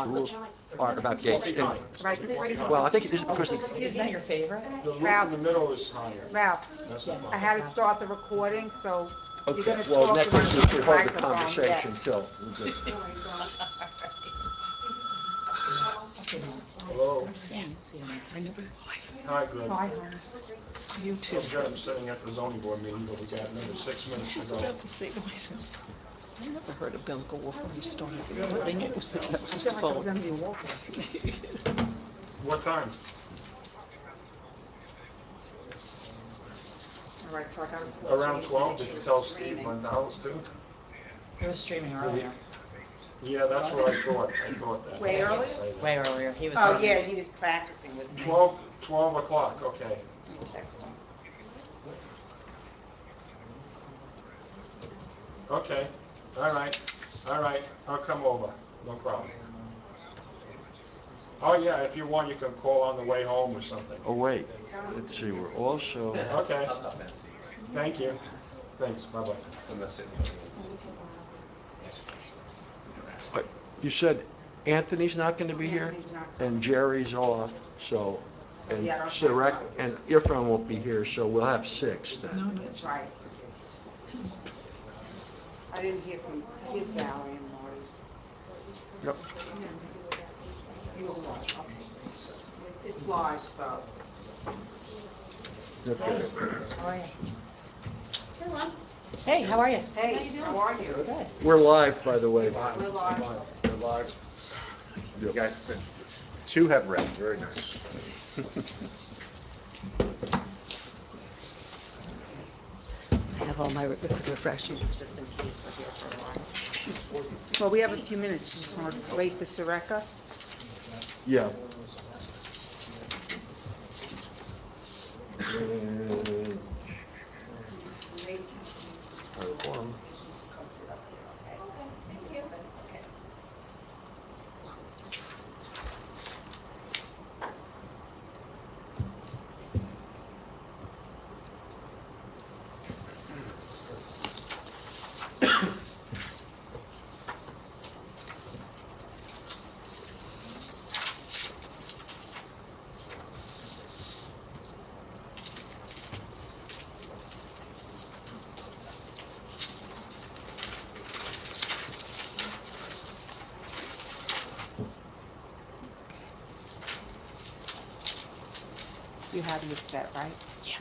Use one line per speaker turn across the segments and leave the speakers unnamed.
rules are about gates.
Right, this is
Well, I think it is because
Is that your favorite?
The roof
Ralph.
in the middle is higher.
Ralph,
That's not
I had to start the recording, so you're
okay.
gonna
Well,
talk
next
to
week we should hold the
microphone,
conversation
yes.
till we get.
Hello.
I never.
Hi, good.
Hi, honey.
You too.
I'm good. I'm sitting at the zoning board meeting, but we got another 6 minutes to
Just
go.
about to say to myself, I never heard a bell go off when you started recording. It was the
I feel like I was
phone.
Emily Walker.
What time?
All right, so I gotta.
Around 12? Did you tell Steve Gonzalez too?
It was streaming earlier,
Yeah, that's what I thought. I thought that.
Way
I didn't
earlier?
say that.
way earlier. He was.
Oh, yeah, he was practicing with me.
12 o'clock, okay.
You text him.
Okay. All right. I'll come over. No problem. Oh, yeah, if you want, you can call on the way home or something.
Oh, wait. Let's see, we're also,
Okay. Thank you. Thanks. Bye-bye.
you said Anthony's not going to be here
Anthony's not
and Jerry's off, so, and
yeah, I don't
Sarek
think-
and Irfan won't be here, so we'll have 6 then.
No.
Right. I didn't hear from his Valerie and Marty.
Yep.
You will watch, okay. It's live, so.
Okay.
How are you? Hey, how are you?
Hey, how are you?
Good.
We're live, by the way.
We're live.
They're live. You
Yep.
guys, two have read, very nice.
I have all my refreshments just in case we're here for a while.
Well, we have a few minutes. You just want to wait for Sareka?
Yeah. And- Quorum.
You have your set, right?
Yeah.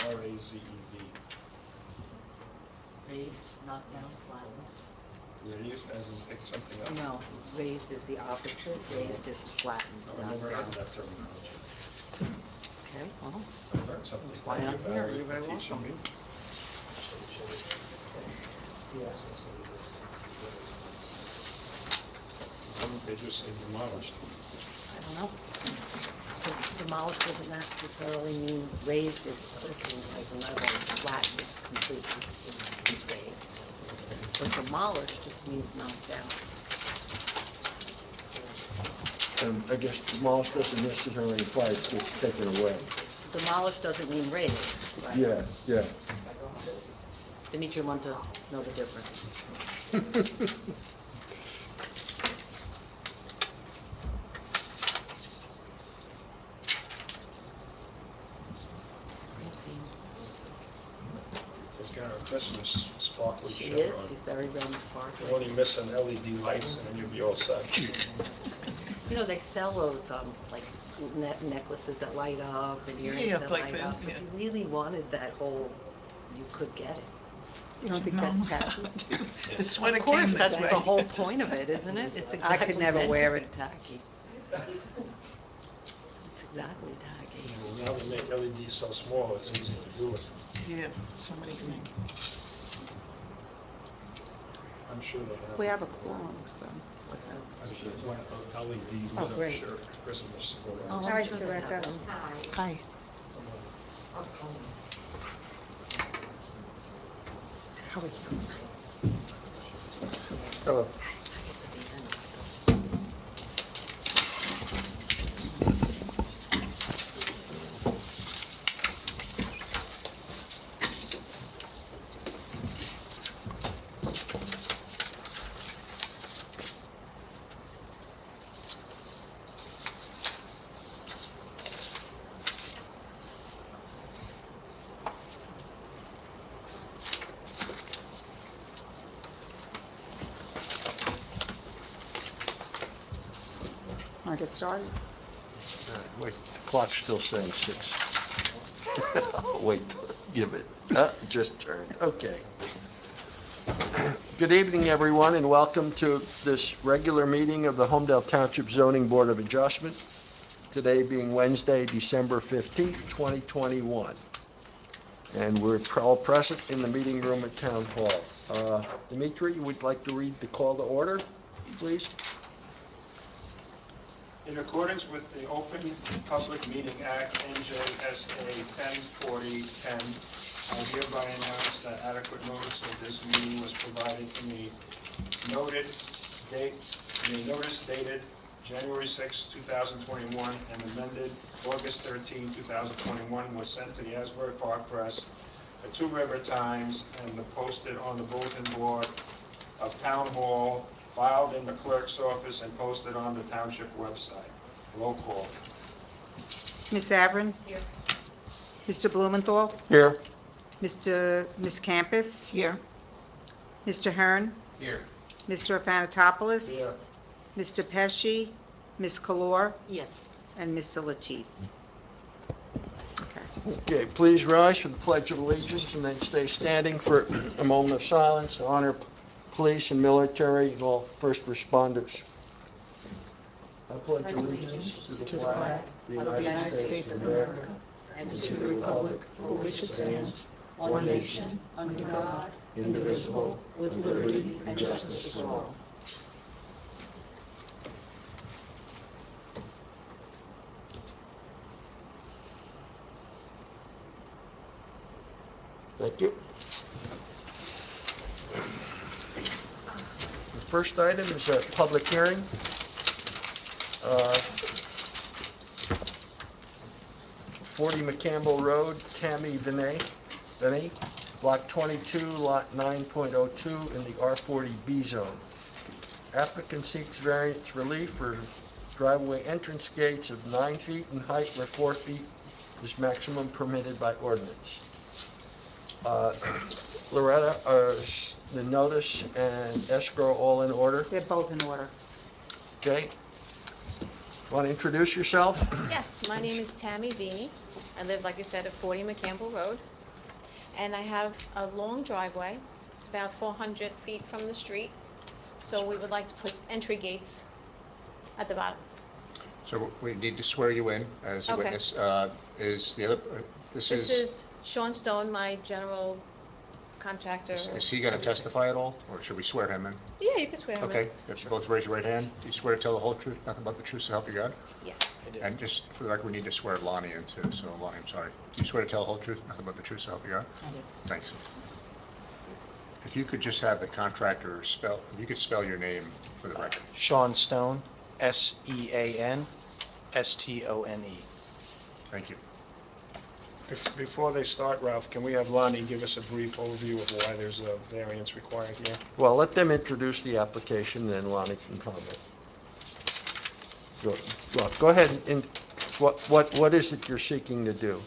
R-A-Z-E-D.
Raised, knocked down, flattened.
Raised as in pick something up.
No, raised is the opposite. Raised is flattened,
I've
knocked
never
down.
heard that terminology.
Okay, well,
I learned something.
why
Thank
I'm
you,
here.
Valerie,
You're
for
very
teaching
welcome.
me. Why don't they just say demolished?
I don't know. Because demolished doesn't necessarily mean raised is clicking like a level, flattened is completely raised. But demolished just means knocked down.
And I guess demolished doesn't necessarily imply it's taken away.
Demolished doesn't mean raised, right?
Yeah.
Dimitri want to know the difference.
He's got a Christmas sparkly
He
shirt
is,
on.
he's very red and
You're
sparkly.
only missing LED lights and then you'll be all set.
You know, they sell those, like, necklaces that light up and earrings
Yeah,
that
like
light
that,
up. If
yeah.
you really wanted that whole, you could get it.
You don't think that's tacky?
The sweater
Of
came
course,
this
that's
way.
the whole point of it, isn't it? It's
I
exactly
could never
meant to
wear
be
it.
tacky. It's exactly tacky.
Now they make LEDs so small, it's easy to do it.
Yeah, so many things.
I'm sure they have.
We have a quorum, so.
What's that?
I'm sure one LED
Oh,
lit up
great.
shirt Christmas.
Oh,
All
I'm
right,
sure they have
Sareka.
them.
Hi.
Hello.
Want to get started?
Wait, the clock's still saying 6. Wait, give it. Just turned. Okay. Good evening, everyone, and welcome to this regular meeting of the Holmdel Township Zoning Board of Adjustment. Today being Wednesday, December 15th, 2021. And we're all present in the meeting room at Town Hall. Dimitri, you would like to read the call to order, please?
In accordance with the Open Public Meeting Act, NJSA 1040-10, I hereby announce that adequate notice of this meeting was provided in the notice dated January 6, 2021, and amended August 13, 2021, was sent to the Asbury Park Press, the Two River Times, and posted on the bulletin board of Town Hall, filed in the clerk's office, and posted on the township website. Roll call.
Ms. Avron?
Here.
Mr. Blumenthal?
Here.
Ms. Campus?
Here.
Mr. Hearn?
Here.
Mr. Afanatopoulos?
Here.
Mr. Pesci? Ms. Kalor?
Yes.
And Mr. Latif? Okay.
Okay, please rise for the Pledge of Allegiance and then stay standing for a moment of silence to honor police and military and all first responders. I pledge allegiance to the flag of the United States of America
And
To the republic for which it stands, one nation, under God, indivisible, with liberty and justice for all.
Thank you. The first item is a public hearing. 40 McCampbell Road, Tammy Vinay, Block 22, Lot 9.02 in the R40B zone. Applicant seeks variance relief for driveway entrance gates of 9 feet in height where 4 feet is maximum permitted by ordinance. Loretta, are the notice and escrow all in order?
They're both in order.
Okay. Want to introduce yourself?
Yes, my name is Tammy Vini. I live, like you said, at 40 McCampbell Road. And I have a long driveway, it's about 400 feet from the street. So we would like to put entry gates at the bottom.
So we need to swear you in as a
Okay.
witness. Is the other, this
This
is,
is Sean Stone, my general contractor.
is he going to testify at all, or should we swear him in?
Yeah, you can swear him in.
Okay, if you both raise your right hand, do you swear to tell the whole truth, nothing but the truth, so help you God?
Yeah.
And just for the record, we need to swear Lonnie in too, so Lonnie, I'm sorry. Do you swear to tell the whole truth, nothing but the truth, so help you God?
I do.
Thanks. If you could just have the contractor spell, if you could spell your name for the record.
Sean Stone, Sean Stone.
Thank you.
Before they start, Ralph, can we have Lonnie give us a brief overview of why there's a variance required here?
Well, let them introduce the application, then Lonnie can comment. Go ahead, and what is it you're seeking to do?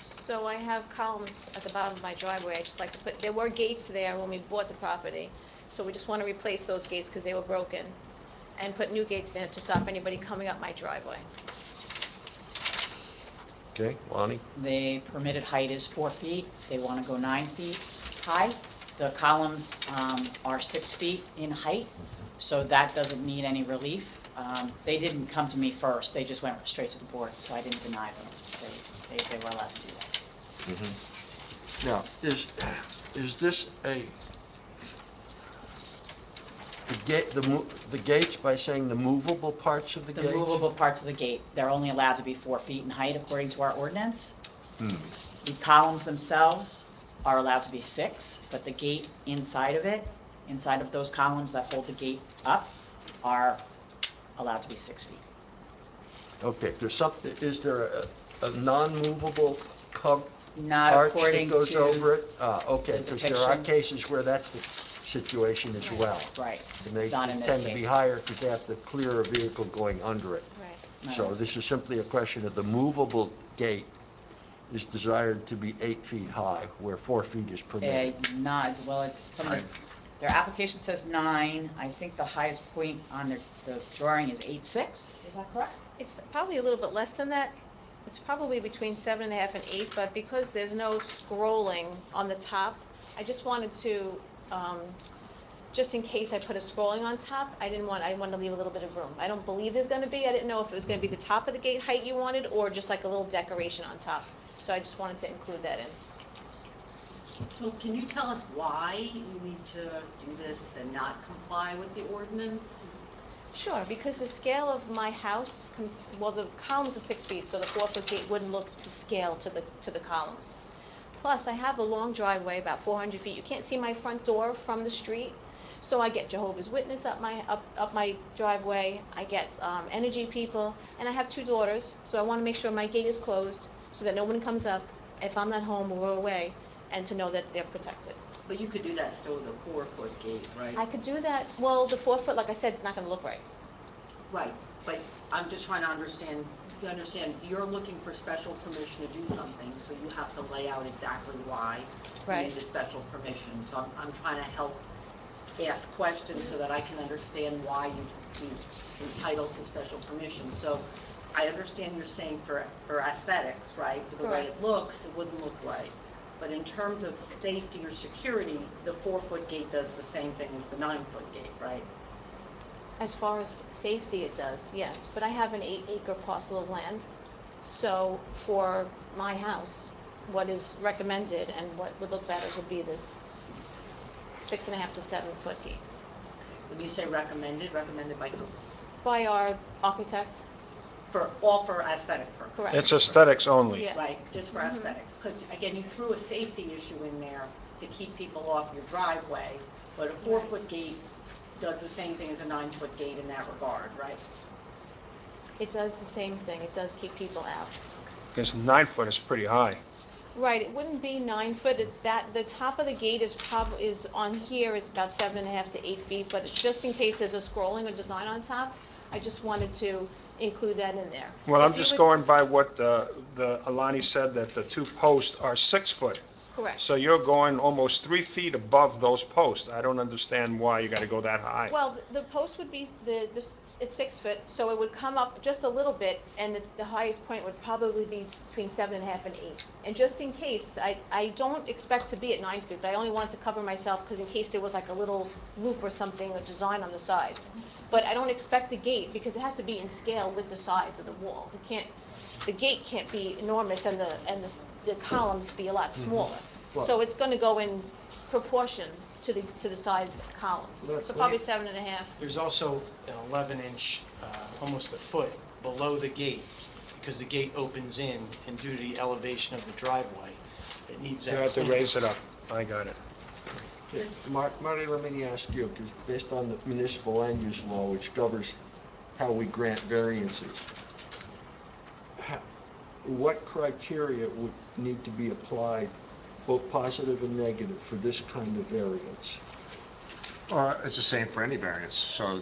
So I have columns at the bottom of my driveway. I just like to put, there were gates there when we bought the property. So we just want to replace those gates because they were broken and put new gates there to stop anybody coming up my driveway.
Okay, Lonnie?
The permitted height is 4 feet. They want to go 9 feet high. The columns are 6 feet in height, so that doesn't need any relief. They didn't come to me first. They just went straight to the board, so I didn't deny them. They were allowed to do that.
Now, is this the gates by saying the movable parts of the
The
gates?
movable parts of the gate, they're only allowed to be 4 feet in height according to our ordinance.
Hmm.
The columns themselves are allowed to be 6, but the gate inside of it, inside of those columns that hold the gate up, are allowed to be 6 feet.
Okay, there's something, is there a non-movable
Not
arch that
according
goes
to
over it? Okay,
the
because there are
depiction.
cases where that's the situation as well.
Right,
And they
not in this
tend to be
case.
higher because they have to clear a vehicle going under it.
Right.
Not
So
in this
this is simply a question of the movable gate is desired to be 8 feet high, where 4 feet is permitted.
Not, well, their application says 9. I think the highest point on the drawing is 8.6. Is that correct?
It's probably a little bit less than that. It's probably between 7.5 and 8, but because there's no scrolling on the top, I just wanted to, just in case I put a scrolling on top, I wanted to leave a little bit of room. I don't believe there's going to be. I didn't know if it was going to be the top of the gate height you wanted or just like a little decoration on top. So I just wanted to include that in.
So can you tell us why you need to do this and not comply with the ordinance?
Sure, because the scale of my house, well, the columns are 6 feet, so the 4-foot gate wouldn't look to scale to the columns. Plus, I have a long driveway, about 400 feet. You can't see my front door from the street, so I get Jehovah's Witness up my driveway. I get energy people, and I have 2 daughters, so I want to make sure my gate is closed so that no one comes up if I'm not home or we're away, and to know that they're protected.
But you could do that still with a 4-foot gate, right?
I could do that. Well, the 4-foot, like I said, it's not going to look right.
Right, but I'm just trying to understand, you're looking for special permission to do something, so you have to lay out exactly why you
Right.
need the special permission. So I'm trying to help ask questions so that I can understand why you're entitled to special permission. So I understand you're saying for aesthetics, right? For the way it looks, it wouldn't look right. But in terms of safety or security, the 4-foot gate does the same thing as the 9-foot gate, right?
As far as safety, it does, yes. But I have an 8-acre parcel of land. So for my house, what is recommended and what would look better would be this 6.5 to 7-foot gate.
When you say recommended by who?
By our architect,
For aesthetic purposes?
correct.
It's aesthetics only.
Yeah.
Right, just for aesthetics, because again, you threw a safety issue in there to keep people off your driveway, but a 4-foot gate does the same thing as a 9-foot gate in that regard, right?
It does the same thing. It does keep people out.
Because 9 foot is pretty high.
Right, it wouldn't be 9 foot. The top of the gate is on here is about 7.5 to 8 feet, but it's just in case there's a scrolling or design on top, I just wanted to include that in there.
Well,
If
I'm
you
just
would-
going by what Alani said, that the 2 posts are 6 foot.
Correct.
So you're going almost 3 feet above those posts. I don't understand why you got to go that high.
Well, the post would be, it's 6 foot, so it would come up just a little bit, and the highest point would probably be between 7.5 and 8. And just in case, I don't expect to be at 9 feet, but I only wanted to cover myself because in case there was like a little loop or something, a design on the sides. But I don't expect the gate, because it has to be in scale with the sides of the wall. The gate can't be enormous and the columns be a lot smaller.
Well-
So it's going to go in proportion to the sides columns.
Well,
So probably 7.5.
There's also an 11-inch, almost a foot below the gate, because the gate opens in, and due to the elevation of the driveway, it needs
You
that.
have to raise it
clearance.
up. I got it.
Okay, Marty, let me ask you, because based on the municipal land use law, which covers how we grant variances, what criteria would need to be applied, both positive and negative, for this kind of variance?
It's the same for any variance. So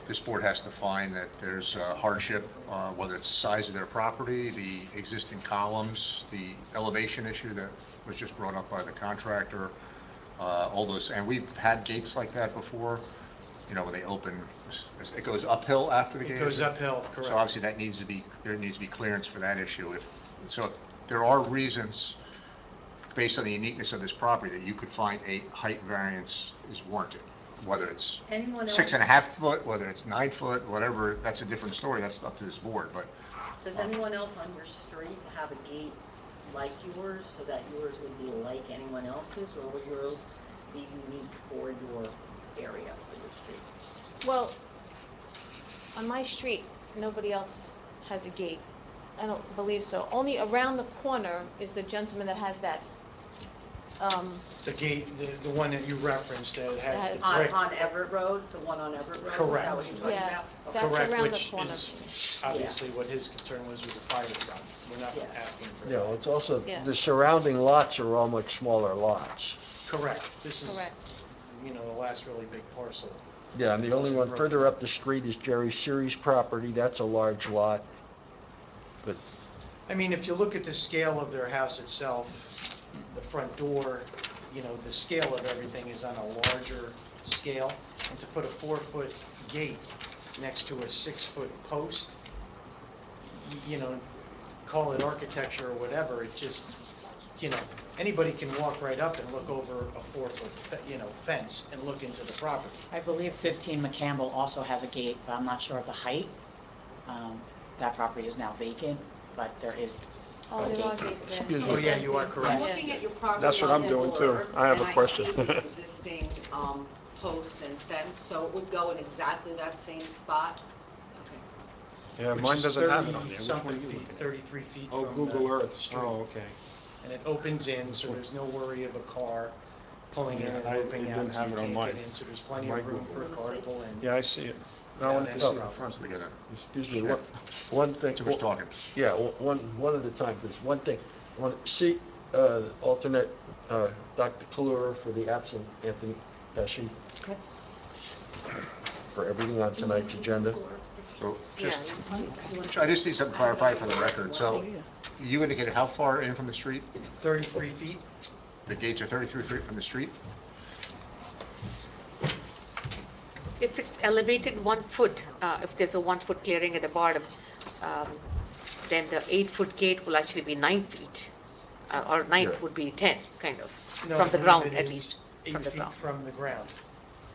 this board has to find that there's hardship, whether it's the size of their property, the existing columns, the elevation issue that was just brought up by the contractor, all those. And we've had gates like that before, when they open, it goes uphill after the gate.
It goes uphill, correct.
So obviously there needs to be clearance for that issue. So there are reasons, based on the uniqueness of this property, that you could find a height variance is warranted. Whether it's
Anyone else?
6.5 foot, whether it's 9 foot, whatever, that's a different story. That's up to this board. But
Does anyone else on your street have a gate like yours, so that yours would be like anyone else's, or would yours be unique for your area, for your street?
Well, on my street, nobody else has a gate. I don't believe so. Only around the corner is the gentleman that has that
The gate, the one that you referenced that has the
On,
brick.
on Everett Road, the one on Everett Road? Is
Correct.
that what you're talking about?
Yes,
Okay.
that's
Correct,
around the
which
corner.
is obviously what his concern was with the fire truck. We're not
Yeah.
asking for
You know,
that.
it's also,
Yeah.
the surrounding lots are all much smaller lots.
Correct. This is,
Correct.
you know, the last really big parcel.
Yeah, and the only one further up the street is Jerry Series' property, that's a large lot. But,
I mean, if you look at the scale of their house itself, the front door, you know, the scale of everything is on a larger scale. And to put a 4-foot gate next to a 6-foot post, you know, call it architecture or whatever, it just, you know, anybody can walk right up and look over a 4-foot, you know, fence and look into the property.
I believe 15 McCampbell also has a gate, but I'm not sure of the height. That property is now vacant, but there is
Oh, there are gates there.
Excuse me.
Oh, yeah, you are
I'm
correct.
looking at your property
That's what
on
I'm doing,
Google
too.
Earth,
I have a
and
question.
see the existing posts and fence, so it would go in exactly that same spot? Okay.
Yeah,
Which
mine
is
doesn't have it on there. Which one are
30-something
you
feet,
looking at?
33 feet
Oh,
from
Google
the
Earth.
street.
Oh, okay.
And it opens in, so there's no worry of a car pulling in and
Yeah,
looping
it
out,
didn't
so
have
you
it on
can't
mine.
get in, so there's plenty
My
of room for a
Google.
car to pull in.
Yeah, I see it. No, I
Yeah,
want to
that's
see
no
the front.
We gotta,
excuse me,
Sure.
one thing.
so who's talking?
Yeah, one at a time, please. One thing, I want to see alternate Dr. Klur for the absent Anthony Pesci.
Okay.
For everything on tonight's agenda.
So I just need something clarified for the record. So you indicated how far in from the street?
33 feet?
The gates are 33 feet from the street?
If it's elevated 1 foot, if there's a 1 foot clearing at the bottom, then the 8-foot gate will actually be 9 feet, or 9
Yeah.
would be 10, kind of,
No,
from
I
the
believe
ground
it
at
is
least,
8
from the
feet
ground.
from the ground.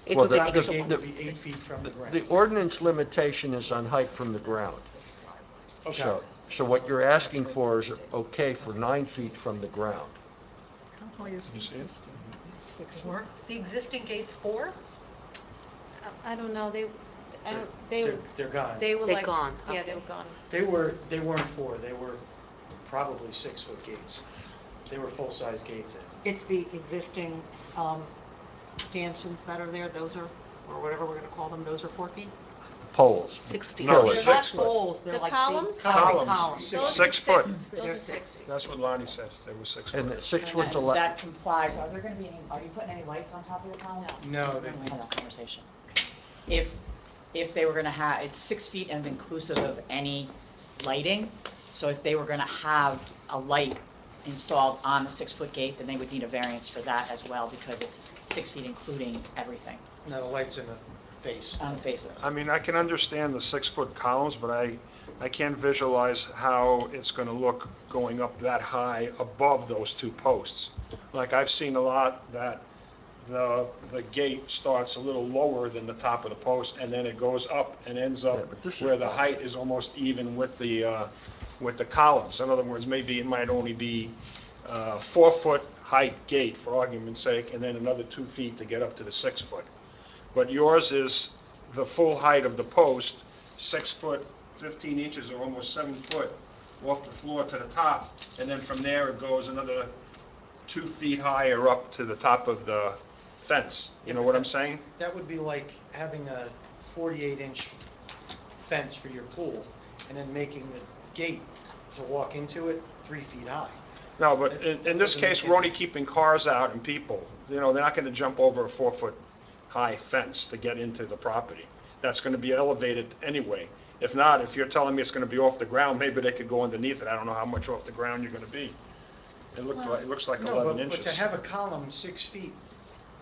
It
Well,
would be
the-
an
The
extra
gate
one.
would be 8 feet from the ground.
The ordinance limitation is on height from the ground.
Okay.
So what you're asking for is okay for 9 feet from the ground.
You see it?
The existing gate's 4?
I don't know, they
They're gone.
they were
They're
like.
gone,
Yeah,
okay.
they were gone.
They weren't 4, they were probably 6-foot gates. They were full-size gates.
It's the existing stanchions that are there, those are, or whatever we're going to call them, those are 4 feet?
Poles.
60.
No,
They're
it's
not
6 foot.
poles, they're
The
like
columns?
Columns.
Those are
6 foot.
Those
They're
are
6.
6.
That's what Lonnie said. They were 6
And
foot.
the 6
And
foot's a lot.
that complies, are there going to be any, are you putting any lights on top of the column?
No,
We're going to have that conversation. If they were going to have, it's 6 feet and inclusive of any lighting, so if they were going to have a light installed on the 6-foot gate, then they would need a variance for that as well, because it's 6 feet including everything
no, the light's in the face.
on the face of it.
I mean, I can understand the 6-foot columns, but I can't visualize how it's going to look going up that high above those 2 posts. Like, I've seen a lot that the gate starts a little lower than the top of the post, and then it goes up and ends
Yeah,
up
but this is
where the
fine.
height is almost even with the columns. In other words, maybe it might only be 4-foot height gate, for argument's sake, and then another 2 feet to get up to the 6-foot. But yours is the full height of the post, 6 foot, 15 inches, or almost 7 foot off the floor to the top, and then from there it goes another 2 feet higher up to the top of the fence. You know what I'm saying?
That would be like having a 48-inch fence for your pool and then making the gate to walk into it 3 feet high.
No, but in this case, we're only keeping cars out and people. You know, they're not going to jump over a 4-foot high fence to get into the property. That's going to be elevated anyway. If not, if you're telling me it's going to be off the ground, maybe they could go underneath it. I don't know how much off the ground you're going to be. It looks like
No,
11
but
inches.
to have a column 6 feet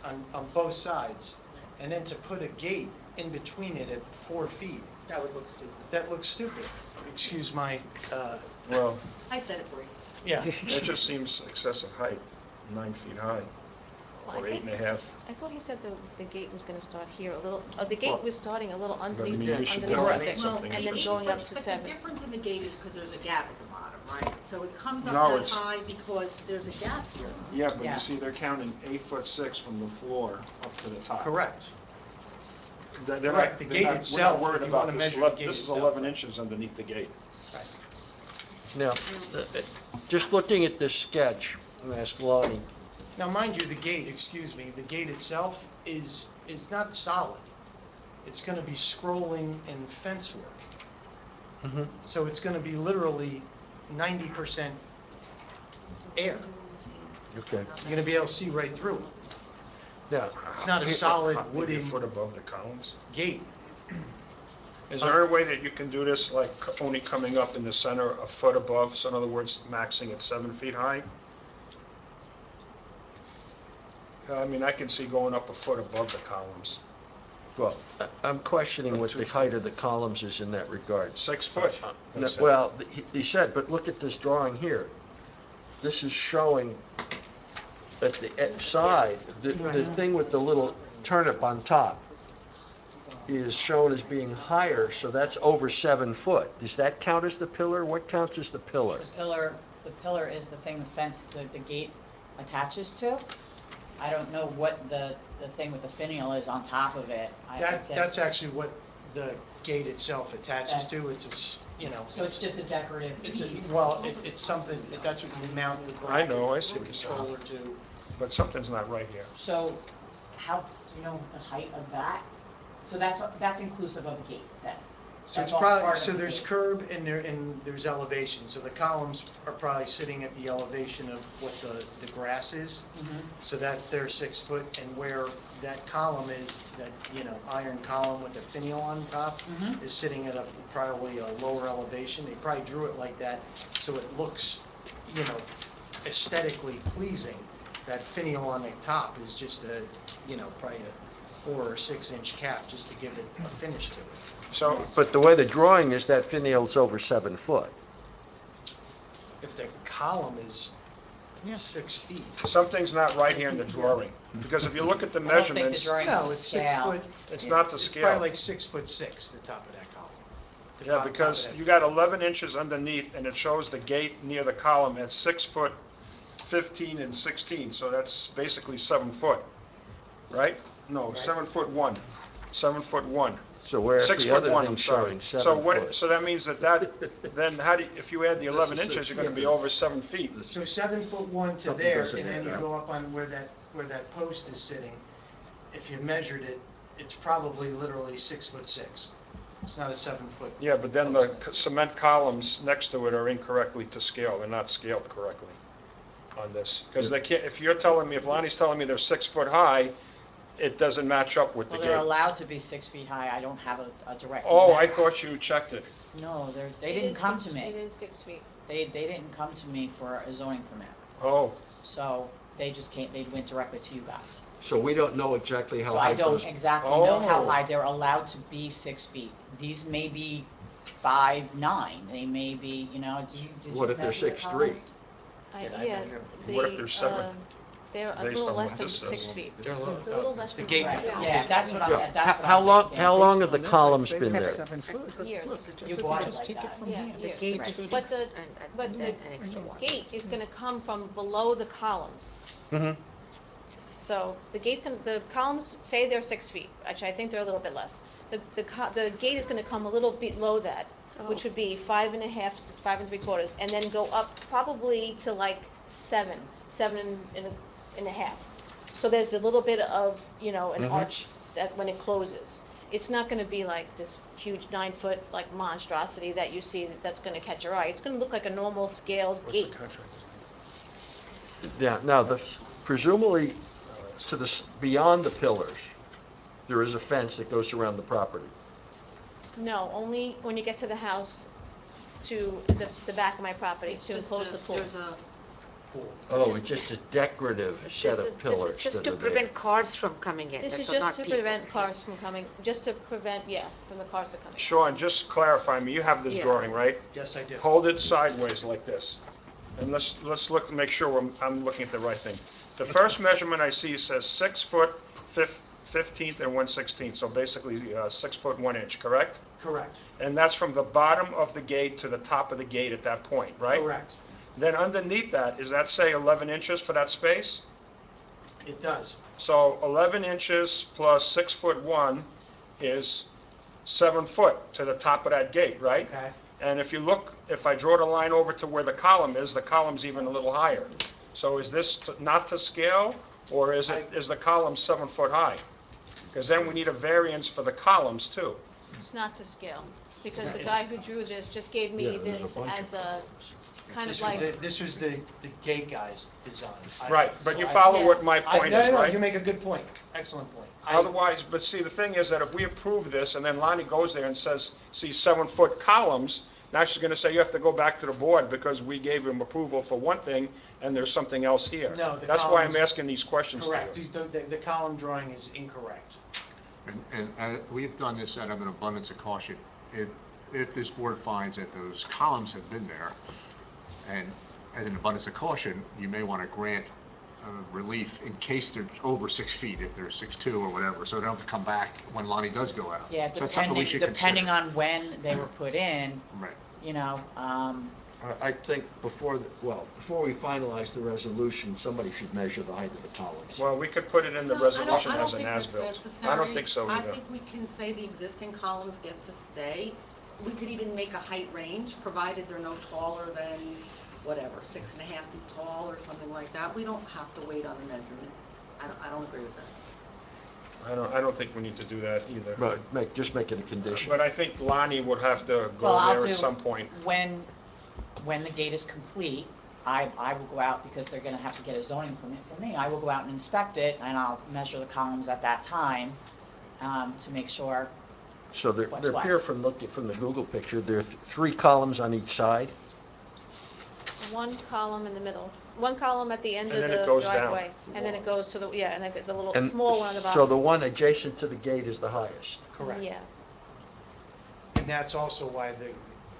on both sides, and then to put a gate in between it at 4 feet,
That would look stupid.
that looks stupid. Excuse my,
Well,
I said it for you.
yeah.
that just seems excessive height, 9 feet high,
Well,
or
I think-
8.5.
I thought he said the gate was going to start here a little, the gate was starting a little underneath
maybe
the
we should
underneath
do
the
it.
6,
Something
and then
interesting.
going up to
But
7.
the difference in the gate is because there's a gap at the bottom, right? So it comes up
No,
that
it's-
high because there's a gap here.
Yeah, but you
Yes.
see, they're counting 8'6" from the floor up to the top.
Correct.
They're
Correct. The
they're
gate
not-
itself,
We're not
if
worried
you wanna
about this.
measure the gate
This is
itself.
11 inches underneath the gate.
Now, just looking at this sketch, I'm going to ask Lonnie,
Now, mind you, the gate itself is not solid. It's going to be scrolling and fence work.
Mhm.
So it's going to be literally 90% air.
Okay.
You're going to be able to see right through it.
Yeah.
It's not a solid
Maybe a
wooden
foot above the columns.
gate.
Is there a way that you can do this, like only coming up in the center a foot above, so in other words, maxing at 7 feet high? I mean, I can see going up a foot above the columns.
Well, I'm questioning what the height of the columns is in that regard.
6 foot.
No, well, he said, but look at this drawing here. This is showing at the side, the thing with the little turnip on top is shown as being higher, so that's over 7 foot. Does that count as the pillar? What counts as the pillar?
The pillar is the thing the fence, the gate attaches to. I don't know what the thing with the finial is on top of it.
That's actually what the gate itself attaches to. It's a,
So it's just a decorative
it's
piece.
it's something, that's what you mount the
I know, I see what
the
you're saying.
controller to.
But something's not right here.
So how, do you know the height of that? So that's inclusive of the gate then?
So
That's
it's
all
probably,
part
so
of the
there's
gate.
curb and there's elevation. So the columns are probably sitting at the elevation of what the grass is.
Mhm.
So that they're 6 foot, and where that column is, that, iron column with the finial on top
Mhm.
is sitting at probably a lower elevation. They probably drew it like that so it looks, aesthetically pleasing. That finial on the top is just probably a 4 or 6 inch cap just to give it a finish to it.
So,
But the way the drawing is, that finial's over 7 foot.
If the column is 6 feet.
something's not right here in the drawing. Because if you look at the
I don't think the
measurements,
drawing's
No,
to
it's 6
scale.
foot.
it's not the
It's
scale.
probably like 6'6", the top of that column. The
Yeah,
top
because
of that.
you got 11 inches underneath, and it shows the gate near the column at 6 foot 15 and 16, so that's basically 7 foot, right? No, 7 foot 1, 7 foot 1.
So where's
6
the
foot
other
1,
thing
I'm sorry.
showing 7
So what,
foot?
so that means that, then how do you, if you add the 11
This is
inches, you're
6
gonna be over 7 feet.
So 7'1" to
Something
there,
doesn't
and then
add
you
up.
go up on where that post is sitting. If you measured it, it's probably literally 6'6". It's not a 7 foot.
Yeah, but then the cement columns next to it are incorrectly to scale, they're not scaled correctly on this. Because they can't, if Lonnie's telling me they're 6 foot high, it doesn't match up with the
Well, they're
gate.
allowed to be 6 feet high. I don't have a direct.
Oh, I
measure.
thought you checked it.
No, they
It
didn't
is
come
6
to me.
It is 6 feet.
They didn't come to me for a zoning permit.
Oh,
So they just came, they went directly to you guys.
So we don't know exactly how
So
high
I
it
don't
goes.
exactly know how
Oh.
high. They're allowed to be 6 feet. These may be 5'9". They may be, did you
What if they're
measure the
6'3"?
columns?
Did I
Yeah,
measure?
What if they're 7?
They're a
Based
little
on
less
what
than
this
6
says.
feet.
They're
A
low.
little less than
gate-
6 feet.
Yeah, that's what
Yeah.
I'm, that's what
How
I'm
long,
thinking.
how long have the columns been there?
7 foot.
Years.
You bought it like that.
Yeah,
The
years.
gate
Right.
is
But
6
the-
and
But
an
the
extra one.
gate is gonna come from below the columns.
Mhm.
So the the columns say they're 6 feet, actually, I think they're a little bit less. The gate is gonna come a little bit below that, which would be 5.5 to 5 3/4, and then go up probably to like 7 and a half. So there's a little bit of, an arch that when it closes. It's not gonna be like this huge 9-foot like monstrosity that you see that's gonna catch your eye. It's gonna look like a normal scaled
what's the
gate.
contract?
Yeah, now, presumably to beyond the pillars, there is a fence that goes around the property.
No, only when you get to the house, to the back of my property, to enclose the pool.
Oh, it's just a decorative set of pillars
This is just
that
to
are there.
prevent cars from coming in.
This
That's
is
not
just to
people.
prevent cars from coming, just to prevent, from the cars to come in.
Sean, just clarify me, you have this
Yeah.
drawing, right?
Yes, I do.
Hold it sideways like this. And let's look, make sure I'm looking at the right thing. The first measurement I see says 6 foot 15th and 1/16, so basically 6 foot 1 inch, correct?
Correct.
And that's from the bottom of the gate to the top of the gate at that point, right?
Correct.
Then underneath that, does that say 11 inches for that space?
It does.
So 11 inches plus 6 foot 1 is 7 foot to the top of that gate, right?
Okay.
And if I draw the line over to where the column is, the column's even a little higher. So is this not to scale, or is the column 7 foot high? Because then we need a variance for the columns too.
It's not to scale, because the guy who drew this just gave
Yeah,
me
there's a
this
bunch
as a, kind of
This was
like,
this was the gate guy's design.
Right, but
so
you
I-
follow what my point
No,
is,
no,
right?
you make a good point, excellent point.
Otherwise, but see, the thing is that if we approve this, and then Lonnie goes there and says, see 7 foot columns, now she's gonna say you have to go back to the board because we gave him approval for one thing, and there's something else here.
No, the
That's why I'm
columns-
asking these questions to
Correct,
you.
the column drawing is incorrect.
And we've done this out of an abundance of caution. If this board finds that those columns have been there, and as an abundance of caution, you may want to grant relief in case they're over 6 feet, if they're 6'2" or whatever, so they don't have to come back when Lonnie does go out.
Yeah,
So that's something we should
depending
consider.
on when they were put in,
Right.
you know,
I think before we finalize the resolution, somebody should measure the height of the columns.
Well, we could put it in the resolution as an as-built. I don't think so
I
either.
think we can say the existing columns get to stay. We could even make a height range, provided they're no taller than, whatever, 6.5 feet tall or something like that. We don't have to wait on a measurement. I don't agree with that.
I don't think we need to do that either.
But just make it a condition.
But I think Lonnie would have to
well,
go
I'll
there
do,
at some point.
when the gate is complete, I will go out because they're gonna have to get a zoning permit for me. I will go out and inspect it and I'll measure the columns at that time, to make sure.
So there
What's what?
appear from the Google picture, there are 3 columns on each side.
one column in the middle, one column at the end
And
of
then it
the
goes down.
driveway, and then it goes to the, yeah, and it's a little
And
small one on the
so
bottom.
the one adjacent to the gate is the highest.
Correct.
Yes.
And that's also why the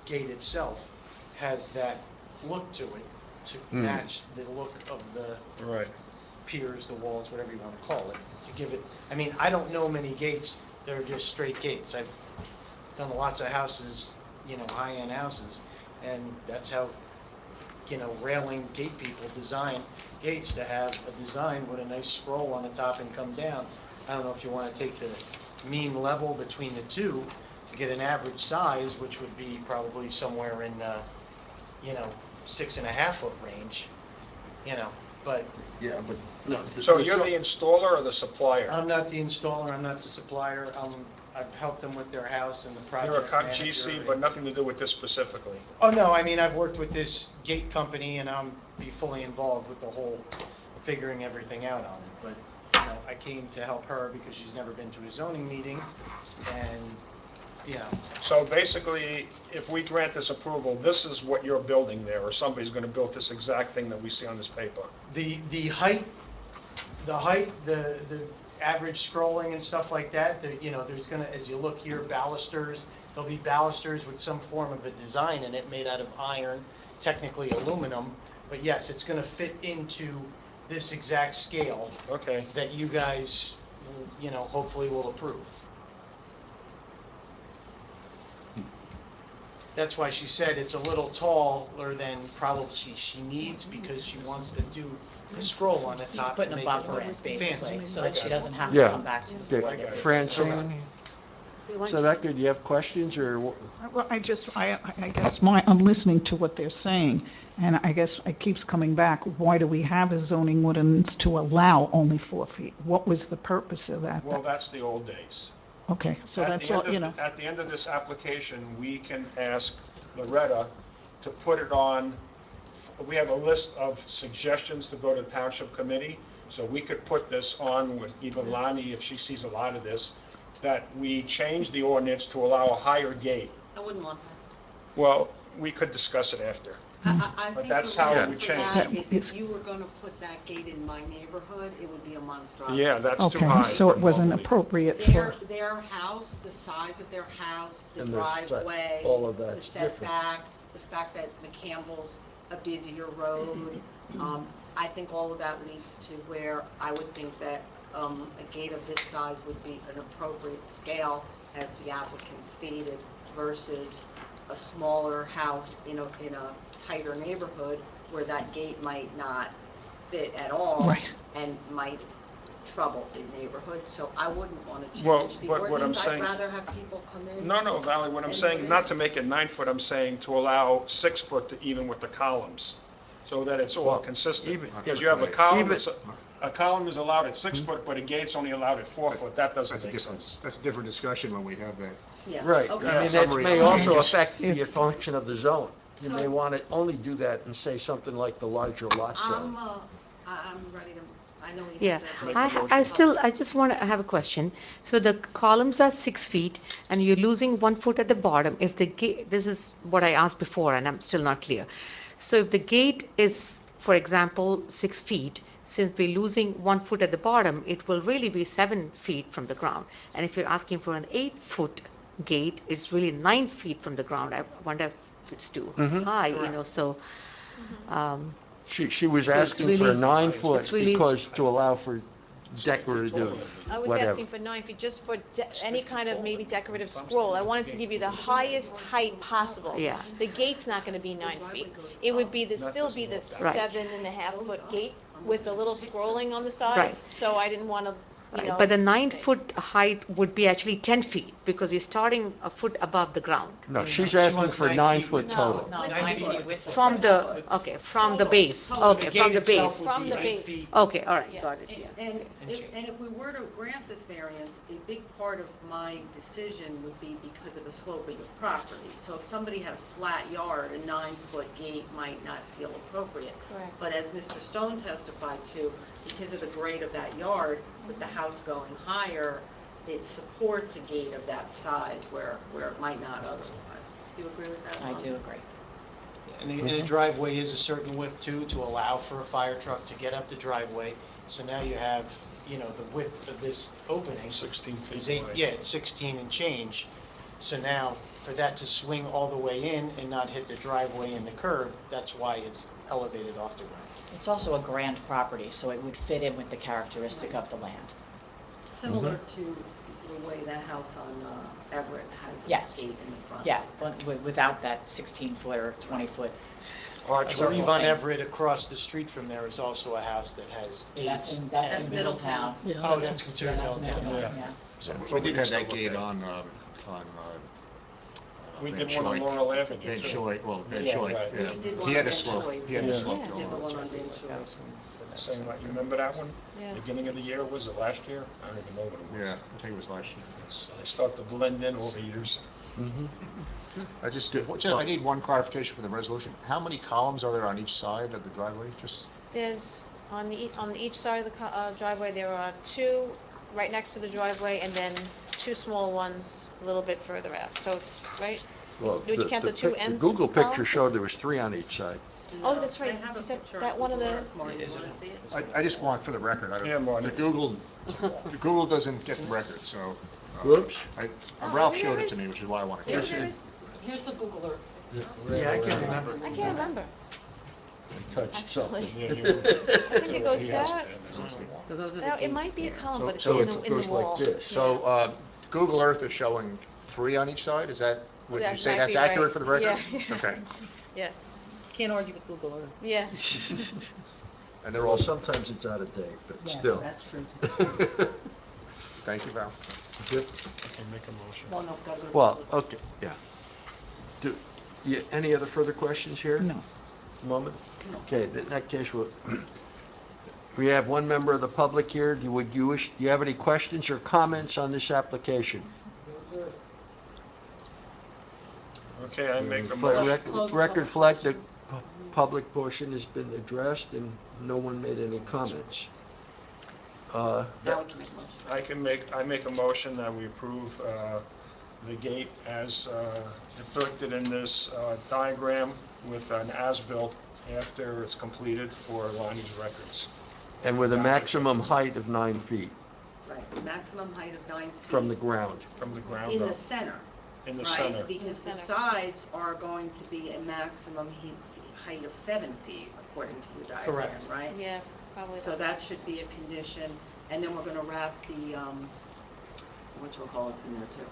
gate itself has that look to it, to match the look of the
Right.
piers, the walls, whatever you want to call it, to give it, I mean, I don't know many gates that are just straight gates. I've done lots of houses, you know, high-end houses, and that's how, you know, railing gate people design gates, to have a design with a nice scroll on the top and come down. I don't know if you want to take the mean level between the two to get an average size, which would be probably somewhere in, you know, 6.5 foot range, you know, but
Yeah, but no.
So you're the installer or the supplier?
I'm not the installer, I'm not the supplier. I've helped them with their house and the
You're a
project
GC,
manager.
but nothing to do with this specifically?
Oh, no, I mean, I've worked with this gate company and I'm be fully involved with the whole figuring everything out on it. But, you know, I came to help her because she's never been to a zoning meeting and, you know,
So basically, if we grant this approval, this is what you're building there, or somebody's going to build this exact thing that we see on this paper?
the height, the average scrolling and stuff like that, you know, there's gonna, as you look here, balusters, there'll be balusters with some form of a design in it made out of iron, technically aluminum, but yes, it's gonna fit into this exact scale
Okay.
that you guys, you know, hopefully will approve. That's why she said it's a little taller than probably she needs, because she wants to do the scroll on the
He's
top to
putting a
make
buffer
it
in,
fancy.
basically, so that she doesn't have to
Yeah.
come back to the
Okay,
board. every-
Francine, Rebecca, do you have questions or?
Well, I guess I'm listening to what they're saying, and I guess it keeps coming back, why do we have a zoning ordinance to allow only 4 feet? What was the purpose of that?
Well, that's the old days.
Okay, so
At
that's
the
all,
end
you know.
At the end of this application, we can ask Loretta to put it on, we have a list of suggestions to go to township committee, so we could put this on with even Lonnie, if she sees a lot of this, that we change the ordinance to allow a higher gate.
I wouldn't want that.
Well, we could discuss it after.
I
But
think
that's
the
how it
reason
would
for
change.
that is if you were going to put that gate in my neighborhood, it would be a monstrosity.
Yeah, that's too high.
Okay, so it
for
wasn't
locally.
appropriate for,
Their house, the size of their house, the
And their
driveway,
all of
the
that's different.
setback, the fact that McCampbell's a busier road, I think all of that leads to where I would think that a gate of this size would be an appropriate scale, as the applicant stated, versus a smaller house in a tighter neighborhood where that gate might not fit at all
Right.
and might trouble the neighborhood. So I wouldn't want to
Well,
change the
but what I'm
ordinance. I'd
saying-
rather have people come in.
No, Valerie, what I'm
and
saying, not to
variance.
make it 9 foot, I'm saying to allow 6 foot to even with the columns. so that it's all
Well,
consistent.
even-
Because you have a
Even-
column, a column is allowed at 6 foot, but a gate's only allowed at 4 foot. That doesn't
That's a
make
different,
sense.
that's a different discussion when we have that.
Yeah.
Right,
Okay.
I mean, that
Summary
may
of
also
changes.
affect the function of the zone. You may want to only do that and say something like the larger lot zone.
I'm ready to, I know we
Yeah,
have to.
Make a motion.
I just want to have a question. So the columns are 6 feet, and you're losing 1 foot at the bottom. If the gate, this is what I asked before, and I'm still not clear. So if the gate is, for example, 6 feet, since we're losing 1 foot at the bottom, it will really be 7 feet from the ground. And if you're asking for an 8-foot gate, it's really 9 feet from the ground. I wonder if it's too high, you know, so,
She was
So it's
asking for a
really-
9-foot
it's really-
because to allow for decorative,
I was
whatever.
asking for 9 feet, just for any kind of maybe decorative scroll. I wanted to give you the highest height possible.
Yeah.
The gate's not gonna be 9 feet. It would be still be the
Right.
7.5-foot gate with a little scrolling on the sides.
Right.
So I didn't wanna, you know.
but the
say-
9-foot height would be actually 10 feet, because you're starting a foot above the ground.
No, she's
She
asking
wants
for
9 feet
9-foot
width.
total.
No,
9
9
feet.
feet width.
From the, okay, from the base, okay,
The
from
gate
the
itself
base.
would
From
be
the
8
base.
feet.
Okay, all right,
Yeah.
got it, yeah.
And
change.
if we were to grant this variance, a big part of my decision would be because of the slope of your property. So if somebody had a flat yard, a 9-foot gate might not feel appropriate.
Correct.
But as Mr. Stone testified to, because of the grade of that yard, with the house going higher, it supports a gate of that size where it might not otherwise. Do you agree with that?
I
Ron?
do agree.
And the driveway is a certain width too, to allow for a fire truck to get up the driveway. So now you have, you know, the width of this opening
16 feet
is 8,
wide.
yeah, it's 16 and change. So now, for that to swing all the way in and not hit the driveway and the curb, that's why it's elevated off the ground.
It's also a grand property, so it would fit in with the characteristic of the land.
Similar to the way that house on Everett has a
Yes.
gate in the front.
Yeah, but without that 16-foot or 20-foot.
I believe on
thing.
Everett, across the street from there is also a house that has
That's
gates.
in
That's
Middletown.
Oh, that's considered
That's
Middletown.
Middletown,
Okay.
yeah.
So we did have that gate on
We
Van
did one on
Schoik.
Laurel Avenue,
Van
too.
Schoik, well, Van
Yeah,
Schoik,
right.
yeah.
We did one
He had
on
a
Van
slope,
Schoik.
he had a
Yeah.
slope
Yeah.
going
Did the
on.
one on Van Schoik.
Same, like, you remember that one?
Yeah.
Beginning of the year, was it last year? I don't even know what it was.
Yeah, I think it was last year.
They start to blend in over years.
I need one clarification for the resolution. How many columns are there on each side of the driveway? Just,
There's, on each side of the driveway, there are 2 right next to the driveway, and then 2 small ones a little bit further out. So it's, right?
Well,
Did you count the 2 ends?
The Google picture
column?
showed there was 3 on each side.
Oh, that's right.
They have a
You said
picture
that
on
one of
Google
the-
Earth, Marty. You
Is it?
wanna see it?
I just want for the record, I
Yeah,
don't,
Marty.
the Google doesn't get the record, so.
Whoops.
Ralph
Oh,
showed
there
it to
is-
me, which is why I wanted to.
Yeah,
Yes,
there
it-
is-
Here's the Google Earth.
Yeah, I can't remember.
I can't remember.
Touched something.
Yeah, you-
I think it goes
He has
that,
been.
So those are the
now, it
gates
might be a
there.
column, but it's
So
in
it
the
goes
wall.
like this.
Yeah.
So, Google Earth is showing 3 on each side, is that, would you
That's
say that's
exactly
accurate
right.
for the record?
Yeah.
Okay,
Yeah,
Can't argue with Google Earth.
yeah.
and they're
Well,
all,
sometimes it's out of date, but still.
That's true.
thank you, Val.
I can make a motion.
Well, no, gotta go to
Well,
the-
okay, yeah. Any other further questions here?
No.
Moment? Okay, in that case, we have one member of the public here. Do you have any questions or comments on this application?
Okay, I make a
Fle-
motion.
Record reflect the public portion has been addressed and no one made any comments.
Now we can make a motion.
I make a motion that we approve the gate as depicted in this diagram with an as-built after it's completed for Lonnie's records.
And with a maximum height of 9 feet
Right, maximum height of 9 feet.
from the ground.
From the ground
In the
up,
center,
in the
right?
center.
Because the
center.
sides are going to be a maximum height of 7 feet, according to the diagram,
Correct.
right?
Yeah, probably.
So that should be a condition, and then we're gonna wrap the, whatchamacallit's in there too,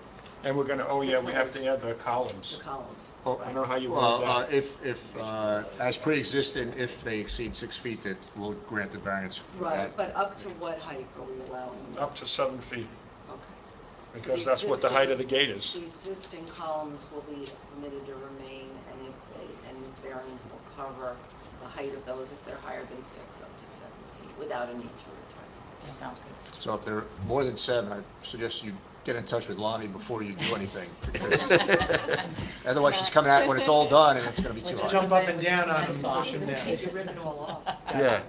And we're gonna, oh yeah, we have to add the columns.
the columns.
Oh,
I know how you word
Well,
that.
if, as pre-existing, if they exceed 6 feet, that will grant the variance for
Right,
that.
but up to what height are we allowing?
Up to 7 feet,
Okay.
because that's what the height of the gate is.
The existing columns will be permitted to remain, and this variance will cover the height of those if they're higher than 6 up to 7 feet without a need to retire.
That sounds good.
So if they're more than 7, I suggest you get in touch with Lonnie before you do anything, because otherwise she's coming out when it's all done and it's going to be too high.
Jump up and down on them, push them down.
Take your ribbon all off.
Yeah,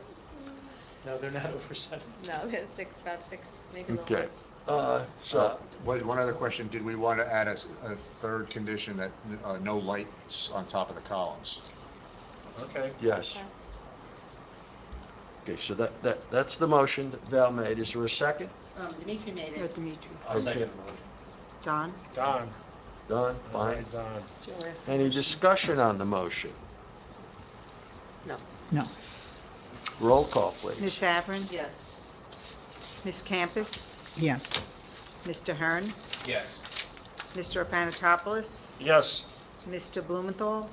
No, they're not over 7.
No, it's about 6, maybe a little
okay.
less.
So,
One other question, did we want to add a third condition that no lights on top of the columns?
Okay.
yes. Okay, so that's the motion that Val made. Is there a second?
Dimitri made
No,
it.
Dimitri.
Okay.
Don?
Don.
Done,
All
fine.
right, Don.
Any discussion on the motion?
No.
Roll call, please.
Ms. Avron?
Yes.
Ms. Campus?
Yes.
Mr. Hearn?
Yes.
Mr. Panatopoulos?
Yes.
Mr. Blumenthal?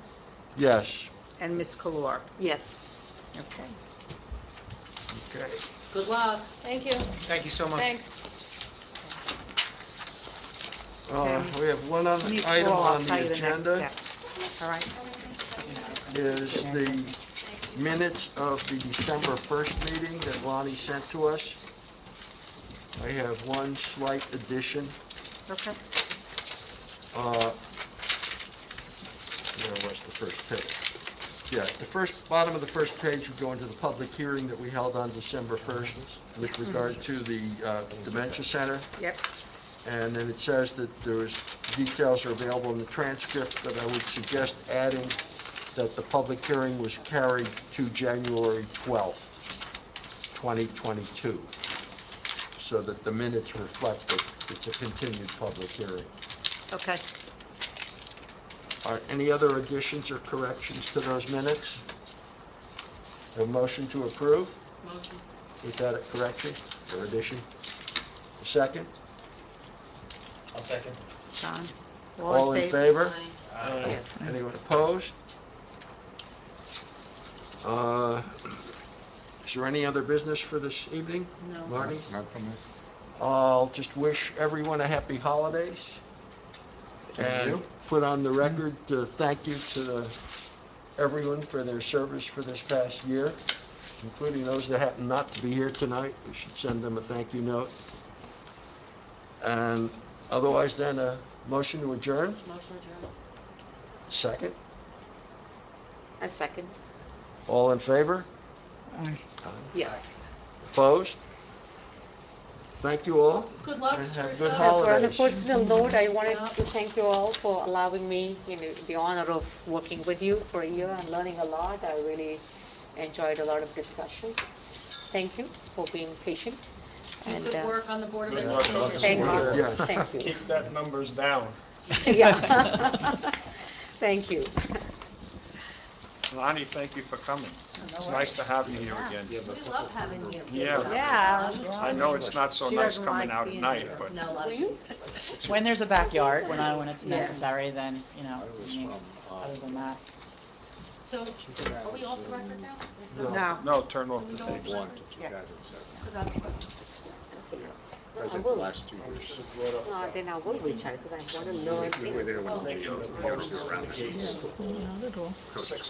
Yes.
And Ms. Kalor?
Yes.
Okay.
Okay.
Good luck.
Thank you,
Thank you so much.
thanks.
We have one other
Let me
item
call, I'll
on
tell
the
you the next
agenda,
steps. All right?
is the minutes of the December 1st meeting that Lonnie sent to us. I have one slight addition.
Okay.
Where was the first page? Yeah, bottom of the first page would go into the public hearing that we held on December 1st with regard to the dementia center.
Yep.
And then it says that there's, details are available in the transcript, but I would suggest adding that the public hearing was carried to January 12th, 2022, so that the minutes reflect that it's a continued public hearing.
Okay.
Are any other additions or corrections to those minutes? A motion to approve?
Motion.
Is that a correction or addition? A second?
I'll second.
Don?
All in favor?
Yes.
Anyone opposed? Is there any other business for this evening?
No.
Marty?
Not from me.
I'll just wish everyone a happy holidays.
Thank you.
And put on the record to thank you to everyone for their service for this past year, including those that happen not to be here tonight. We should send them a thank you note. And otherwise then, a motion to adjourn?
Motion adjourned.
Second?
A second.
All in favor?
Aye.
Yes.
Opposed? Thank you all.
Good luck.
And
sir.
have good
Yes, on a
holidays.
personal note, I wanted to thank you all for allowing me, the honor of working with you for a year and learning a lot. I really enjoyed a lot of discussion. Thank you for being patient. And
Good work on the Board of
Good luck on the
Education.
thank
board.
you.
Yeah.
Thank you.
Keep that numbers down.
Yeah. Thank you.
Lonnie, thank you for coming. It's nice to have you here again.
We love having you.
Yeah.
Yeah.
I know it's not so
She
nice
doesn't
coming
like
out at
being
night,
here.
but
No, love you.
When there's a backyard, when it's
Yeah.
necessary, then, I mean, other than that.
So, are we off the record now?
No.
no, turn off the tape.
Yeah.
2007. I was
I
at the
will.
last 2 years.
Then I will reach out because I want to learn
We were there when the
Thank you.
videos were around.
Not at all.
Six